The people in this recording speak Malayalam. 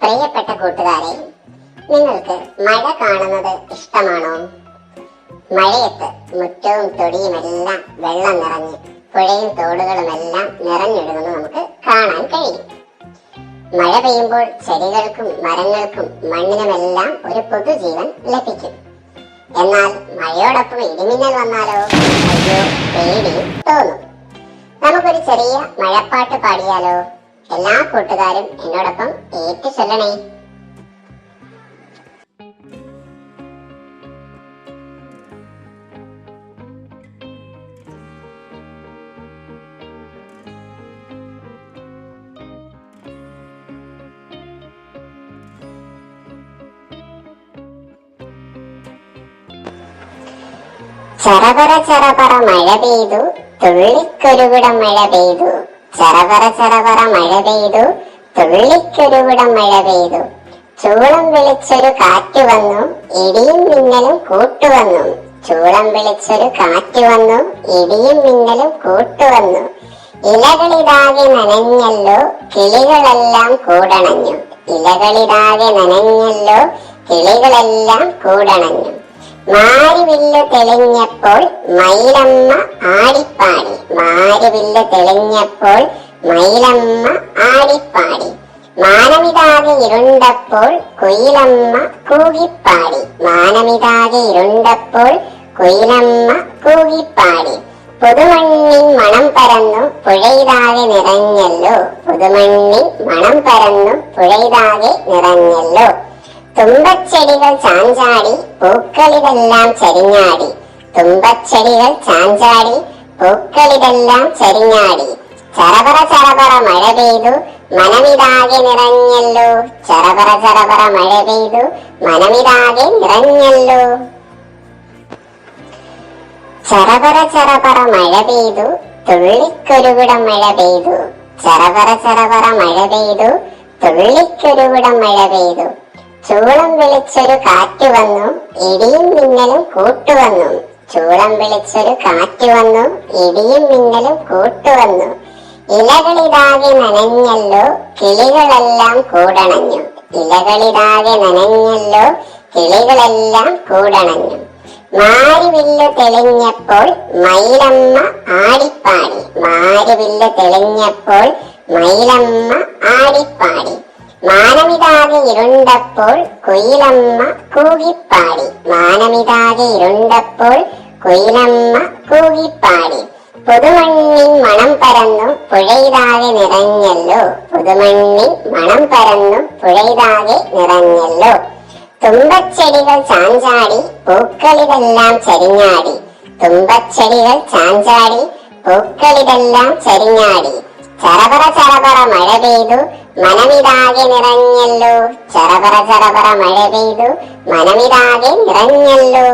പ്രിയപ്പെട്ട കൂട്ടുകാരെ, നിങ്ങൾക്ക് മഴ കാണുന്നത് ഇഷ്ടമാണോ? മഴയത്ത് മുറ്റവും തൊടിയുമെല്ലാം വെള്ളം നിറഞ്ഞ് പുഴയും തോടുകളുമെല്ലാം നിറഞ്ഞൊഴുകുന്നത് നമുക്ക് കാണാൻ കഴിയും. മഴ പെയ്യുമ്പോൾ ചെടികൾക്കും മരങ്ങൾക്കും മണ്ണിനുമെല്ലാം ഒരു പുതുജീവൻ ലഭിക്കും. എന്നാൽ മഴയോടൊപ്പം ഇടിമിന്നൽ വന്നാലോ, അയ്യോ പേടിയും തോന്നും. നമുക്കൊരു ചെറിയ മഴപ്പാട്ട് പാടിയാലോ? എല്ലാ കൂട്ടുകാരും എന്നോടൊപ്പം ഏറ്റു ചൊല്ലണേ. ചറപറ ചറപറ മഴ പെയ്തു, തുള്ളിക്കൊരുകുടം മഴ പെയ്തു. ചറപറ ചറപറ മഴ പെയ്തു, തുള്ളിക്കൊരുകുടം മഴ പെയ്തു. ചൂളം വിളിച്ചൊരു കാറ്റ് വന്നു, ഇടിയും മിന്നലും കൂട്ടുവന്നു. ചൂളം വിളിച്ചൊരു കാറ്റ് വന്നു, ഇടിയും മിന്നലും കൂട്ടുവന്നു. ഇലകളിതാകെ നനഞ്ഞല്ലോ, കിളികളെല്ലാം കൂടണഞ്ഞു. ഇലകളിതാകെ നനഞ്ഞല്ലോ, കിളികളെല്ലാം കൂടണഞ്ഞു. മാരിവില്ല് തെളിഞ്ഞപ്പോൾ മയിലമ്മ ആടിപ്പാടി. മാരിവില്ല് തെളിഞ്ഞപ്പോൾ മയിലമ്മ ആടിപ്പാടി. മാനമിതാകെ ഇരുണ്ടപ്പോൾ കുയിലമ്മ കൂകിപ്പാടി. മാനമിതാകെ ഇരുണ്ടപ്പോൾ കുയിലമ്മ കൂകിപ്പാടി. പുതുമണ്ണിൻ മണം പരന്നു പുഴയിതാകെ നിറഞ്ഞല്ലോ. പുതുമണ്ണിൻ മണം പരന്നു പുഴയിതാകെ നിറഞ്ഞല്ലോ. തുമ്പച്ചെടികൾ ചാഞ്ചാടി പൂക്കളിതെല്ലാം ചരിഞ്ഞാടി. തുമ്പച്ചെടികൾ ചാഞ്ചാടി പൂക്കളിതെല്ലാം ചരിഞ്ഞാടി. ചറപറ ചറപറ മഴ പെയ്തു, മനമിതാകെ നിറഞ്ഞല്ലോ. ചറപറ ചറപറ മഴ പെയ്തു, മനമിതാകെ നിറഞ്ഞല്ലോ. ചറപറ ചറപറ മഴ പെയ്തു, തുള്ളിക്കൊരുകുടം മഴ പെയ്തു. ചറപറ ചറപറ മഴ പെയ്തു, തുള്ളിക്കൊരുകുടം മഴ പെയ്തു. ചൂളം വിളിച്ചൊരു കാറ്റ് വന്നു, ഇടിയും മിന്നലും കൂട്ടുവന്നു. ചൂളം വിളിച്ചൊരു കാറ്റ് വന്നു, ഇടിയും മിന്നലും കൂട്ടുവന്നു. ഇലകളിതാകെ നനഞ്ഞല്ലോ, കിളികളെല്ലാം കൂടണഞ്ഞു. ഇലകളിതാകെ നനഞ്ഞല്ലോ, കിളികളെല്ലാം കൂടണഞ്ഞു. മാരിവില്ല് തെളിഞ്ഞപ്പോൾ മയിലമ്മ ആടിപ്പാടി. മാരിവില്ല് തെളിഞ്ഞപ്പോൾ മയിലമ്മ ആടിപ്പാടി. മാനമിതാകെ ഇരുണ്ടപ്പോൾ കുയിലമ്മ കൂകിപ്പാടി. മാനമിതാകെ ഇരുണ്ടപ്പോൾ കുയിലമ്മ കൂകിപ്പാടി. പുതുമണ്ണിൻ മണം പരന്നു പുഴയിതാകെ നിറഞ്ഞല്ലോ. പുതുമണ്ണിൻ മണം പരന്നു പുഴയിതാകെ നിറഞ്ഞല്ലോ. തുമ്പച്ചെടികൾ ചാഞ്ചാടി പൂക്കളിതെല്ലാം ചരിഞ്ഞാടി. തുമ്പച്ചെടികൾ ചാഞ്ചാടി പൂക്കളിതെല്ലാം ചരിഞ്ഞാടി. ചറപറ ചറപറ മഴ പെയ്തു, മനമിതാകെ നിറഞ്ഞല്ലോ. ചറപറ ചറപറ മഴ പെയ്തു, മനമിതാകെ നിറഞ്ഞല്ലോ.